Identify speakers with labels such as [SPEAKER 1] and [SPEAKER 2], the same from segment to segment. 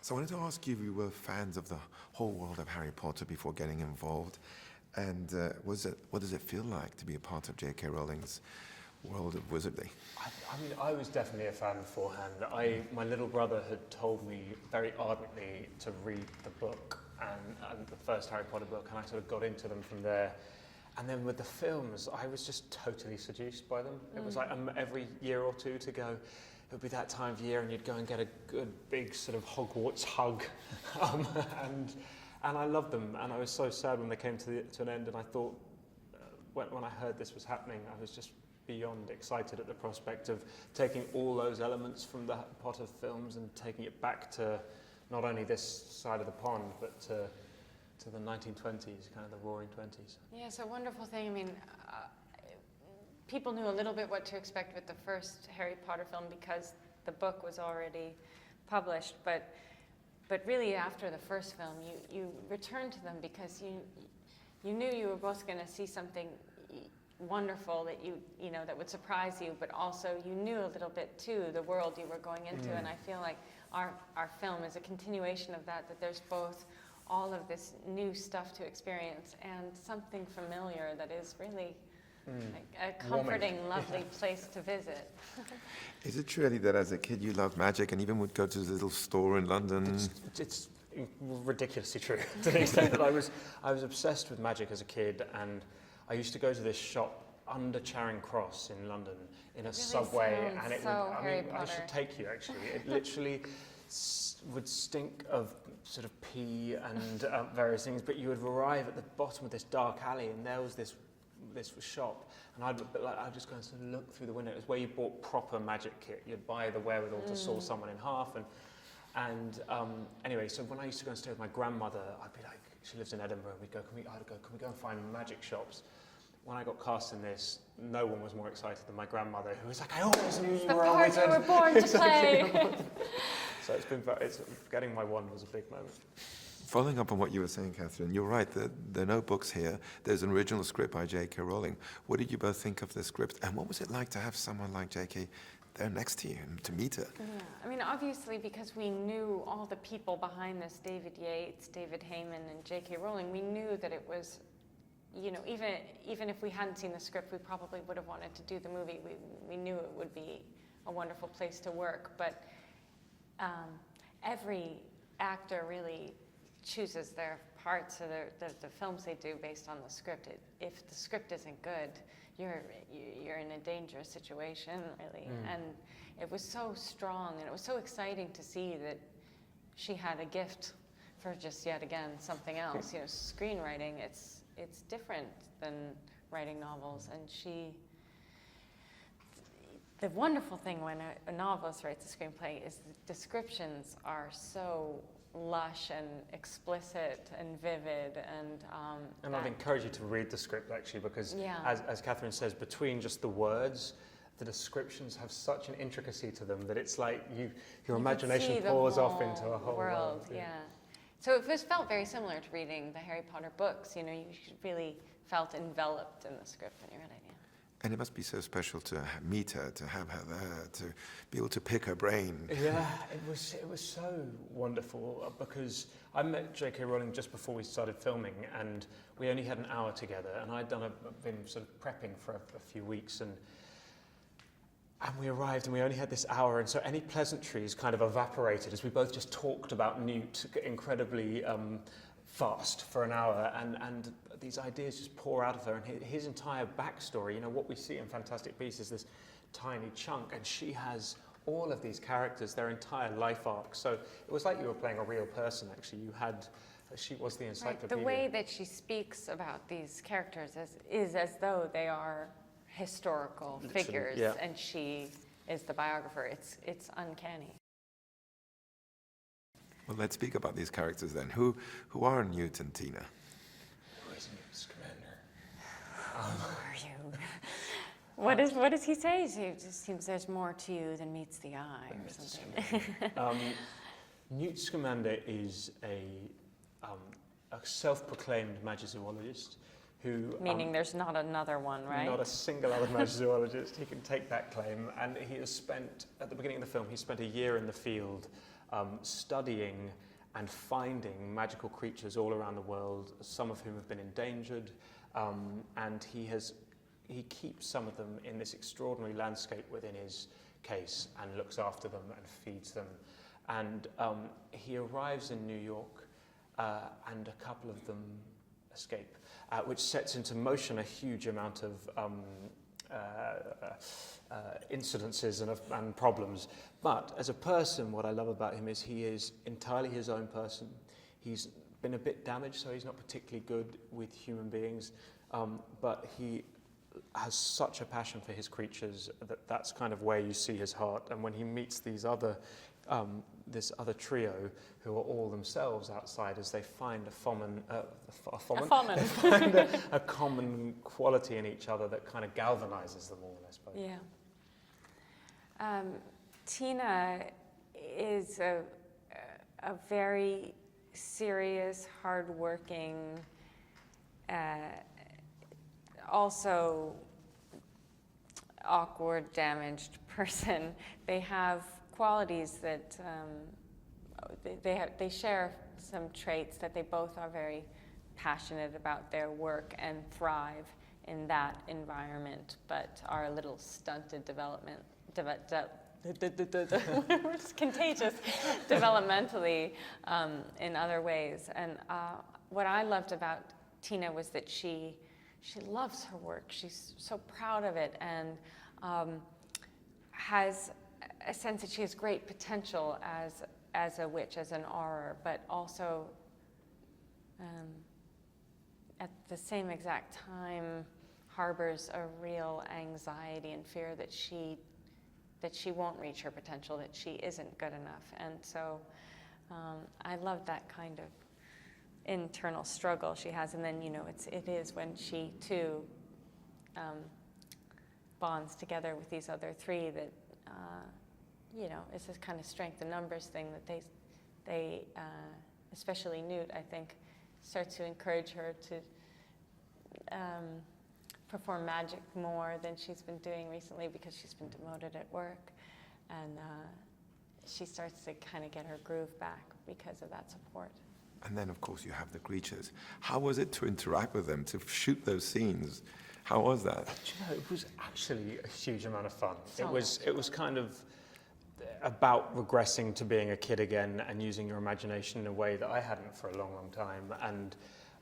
[SPEAKER 1] So I wanted to ask you if you were fans of the whole world of Harry Potter before getting involved, and what does it feel like to be a part of J.K. Rowling's world of wizardry?
[SPEAKER 2] I mean, I was definitely a fan beforehand. My little brother had told me very ardently to read the book and the first Harry Potter book, and I sort of got into them from there. And then with the films, I was just totally seduced by them. It was like every year or two to go, it would be that time of year and you'd go and get a good big sort of Hogwarts hug. And I loved them, and I was so sad when they came to an end, and I thought, when I heard this was happening, I was just beyond excited at the prospect of taking all those elements from the Potter films and taking it back to not only this side of the pond, but to the 1920s, kind of the Roaring Twenties.
[SPEAKER 3] Yeah, it's a wonderful thing. I mean, people knew a little bit what to expect with the first Harry Potter film because the book was already published, but really after the first film, you returned to them because you knew you were both going to see something wonderful that you know that would surprise you, but also you knew a little bit too the world you were going into, and I feel like our film is a continuation of that there's both all of this new stuff to experience and something familiar that is really like a comforting, lovely place to visit.
[SPEAKER 1] Is it true, Eddie, that as a kid you loved magic and even would go to this little store in London?
[SPEAKER 2] It's ridiculously true to the extent that I was obsessed with magic as a kid, and I used to go to this shop under Charing Cross in London in a subway, and it
[SPEAKER 3] so
[SPEAKER 2] would, I should take you actually. It literally would stink of sort of pee and various things, but you would arrive at the bottom of this dark alley, and there was this shop, and I'd just go and sort of look through the window. It was where you bought proper magic kit. You'd buy the wherewithal to saw someone in half, and anyway, so when I used to go and stay with my grandmother, I'd be like, she lives in Edinburgh, and can we go and find magic shops? When I got cast in this, no one was more excited than my grandmother, who was like, I always knew you were always
[SPEAKER 3] you were born to play.
[SPEAKER 2] So getting my wand was a big moment.
[SPEAKER 1] Following up on what you were saying, Catherine, you're right, there are no books here. There's an original script by J.K. Rowling. What did you both think of the script, and what was it like to have someone like J.K. there next to you and to meet her?
[SPEAKER 3] Yeah, I mean, obviously, because we knew all the people behind this, David Yates, David Heyman, and J.K. Rowling, we knew that it was, you know, even if we hadn't seen the script, we probably would have wanted to do the movie. We knew it would be a wonderful place to work, but every actor really chooses their parts or the films they do based on the script. If the script isn't good, you're in a dangerous situation, really. And it was so strong, and it was so exciting to see that she had a gift for just yet again something else. You know, screenwriting, it's different than writing novels, and the wonderful thing when a novelist writes a screenplay is the descriptions are so lush and explicit and vivid, and
[SPEAKER 2] I'd encourage you to read the script actually, because
[SPEAKER 3] yeah.
[SPEAKER 2] as Catherine says, between just the words, the descriptions have such an intricacy to them that it's like your imagination pours off into a whole world.
[SPEAKER 3] Yeah. So it felt very similar to reading the Harry Potter books. You know, you really felt enveloped in the script when you read it. Yeah.
[SPEAKER 1] And it must be so special to meet her, to have her there, to be able to pick her brain.
[SPEAKER 2] Yeah, it was so wonderful because I met J.K. Rowling just before we started filming, and we only had an hour together, and I'd been sort of prepping for a few weeks, and we arrived and we only had this hour, and so any pleasantries kind of evaporated as we both just talked about Newt incredibly fast for an hour, and these ideas just pour out of her, and his entire backstory, you know, what we see in Fantastic Beasts is this tiny chunk, and she has all of these characters, their entire life arc, so it was like you were playing a real person, actually. She was the encyclopedia.
[SPEAKER 3] Right. The way that she speaks about these characters is as though they are historical figures,
[SPEAKER 2] yeah.
[SPEAKER 3] And she is the biographer. It's uncanny.
[SPEAKER 1] Well, let's speak about these characters then. Who are Newt and Tina?
[SPEAKER 2] Who is Newt Scamander?
[SPEAKER 3] Who are you? What does he say? It just seems there's more to you than meets the eye, or something.
[SPEAKER 2] Newt Scamander is a self-proclaimed magizoologist who...
[SPEAKER 3] Meaning there's not another one, right?
[SPEAKER 2] Not a single other magizoologist. He can take that claim. And he has spent, at the beginning of the film, he spent a year in the field studying and finding magical creatures all around the world, some of whom have been endangered, and he keeps some of them in this extraordinary landscape within his case and looks after them and feeds them. And he arrives in New York, and a couple of them escape, which sets into motion a huge amount of incidences and problems. But as a person, what I love about him is he is entirely his own person. He's been a bit damaged, so he's not particularly good with human beings, but he has such a passion for his creatures that's kind of where you see his heart. And when he meets these other this other trio who are all themselves outsiders, they find they find a common quality in each other that kind of galvanizes them all, I suppose.
[SPEAKER 3] Yeah. Tina is a very serious, hardworking, also awkward, damaged person. They have qualities that they share some traits that they both are very passionate about their work and thrive in that environment, but are a little stunted it's contagious developmentally in other ways. And what I loved about Tina was that she loves her work. She's so proud of it, and has a sense that she has great potential as a witch, as an auror, but also at the same exact time harbors a real anxiety and fear that she won't reach her potential, that she isn't good enough. And so I love that kind of internal struggle she has. And then, it is when she too bonds together with these other three that it's this kind of strength in numbers thing that they especially Newt, I think, starts to encourage her to perform magic more than she's been doing recently because she's been demoted at work, and she starts to kind of get her groove back because of that support.
[SPEAKER 1] And then, of course, you have the creatures. How was it to interact with them, to shoot those scenes? How was that?
[SPEAKER 2] It was actually a huge amount of fun.
[SPEAKER 3] So
[SPEAKER 2] it was kind of about regressing to being a kid again and using your imagination in a way that I hadn't for a long, long time.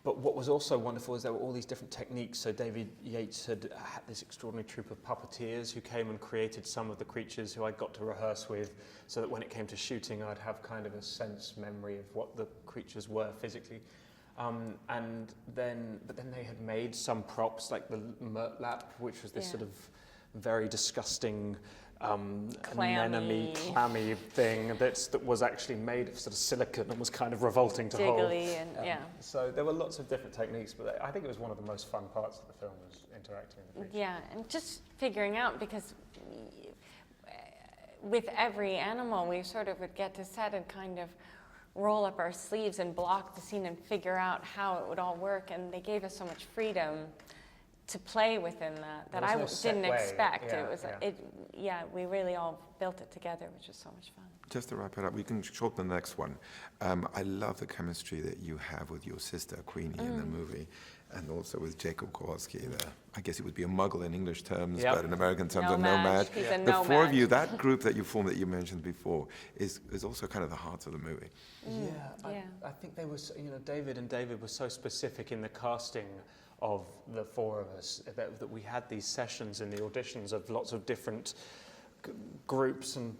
[SPEAKER 2] But what was also wonderful is there were all these different techniques. So David Yates had this extraordinary troupe of puppeteers who came and created some of the creatures who I got to rehearse with, so that when it came to shooting, I'd have kind of a memory of what the creatures were physically. But then they had made some props, like the Murtlap, which was this sort of very disgusting anemone, clammy thing that was actually made of sort of silicone and was kind of revolting to hold.
[SPEAKER 3] And
[SPEAKER 2] So there were lots of different techniques, but I think it was one of the most fun parts of the film, was interacting with the creatures.
[SPEAKER 3] Yeah, and just figuring out, because with every animal, we sort of would get to set and kind of roll up our sleeves and block the scene and figure out how it would all work, and they gave us so much freedom to play within that I didn't expect. We really all built it together, which was so much fun.
[SPEAKER 1] Just to wrap it up, we can shorten the next one. I love the chemistry that you have with your sister, Queenie, in the movie, and also with Jacob Kowalski. I guess it would be a Muggle in English terms, but in American terms, a No-Maj.
[SPEAKER 3] He's a
[SPEAKER 1] The
[SPEAKER 3] No-Maj.
[SPEAKER 1] four of you, that group that you formed that you mentioned before, is also kind of the heart of the movie.
[SPEAKER 2] I think they were, David were so specific in the casting of the four of us that we had these sessions in the auditions of lots of different groups and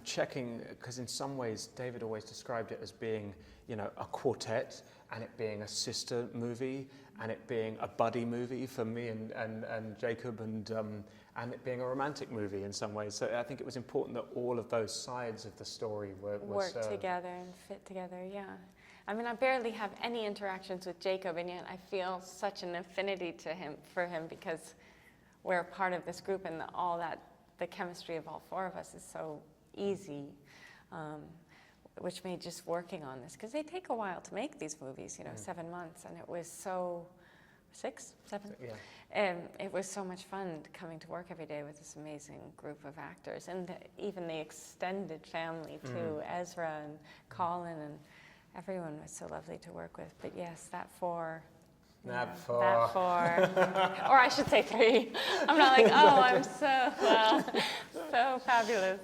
[SPEAKER 2] checking, because in some ways David always described it as being a quartet, and it being a sister movie, and it being a buddy movie for me and Jacob, and it being a romantic movie in some ways. So I think it was important that all of those sides of the story were
[SPEAKER 3] work together and fit together. Yeah. I mean, I barely have any interactions with Jacob, and yet I feel such an affinity for him because we're a part of this group, and the chemistry of all four of us is so easy, which made just working on this, because they take a while to make these movies, 7 months, and it was so 6, 7.
[SPEAKER 2] Yeah.
[SPEAKER 3] It was so much fun coming to work every day with this amazing group of actors, and even the extended family too, Ezra and Colin, and everyone was so lovely to work with. But yes, that 4.
[SPEAKER 2] That 4.
[SPEAKER 3] That 4. Or I should say 3. I'm not like, oh, I'm so, well, so fabulous.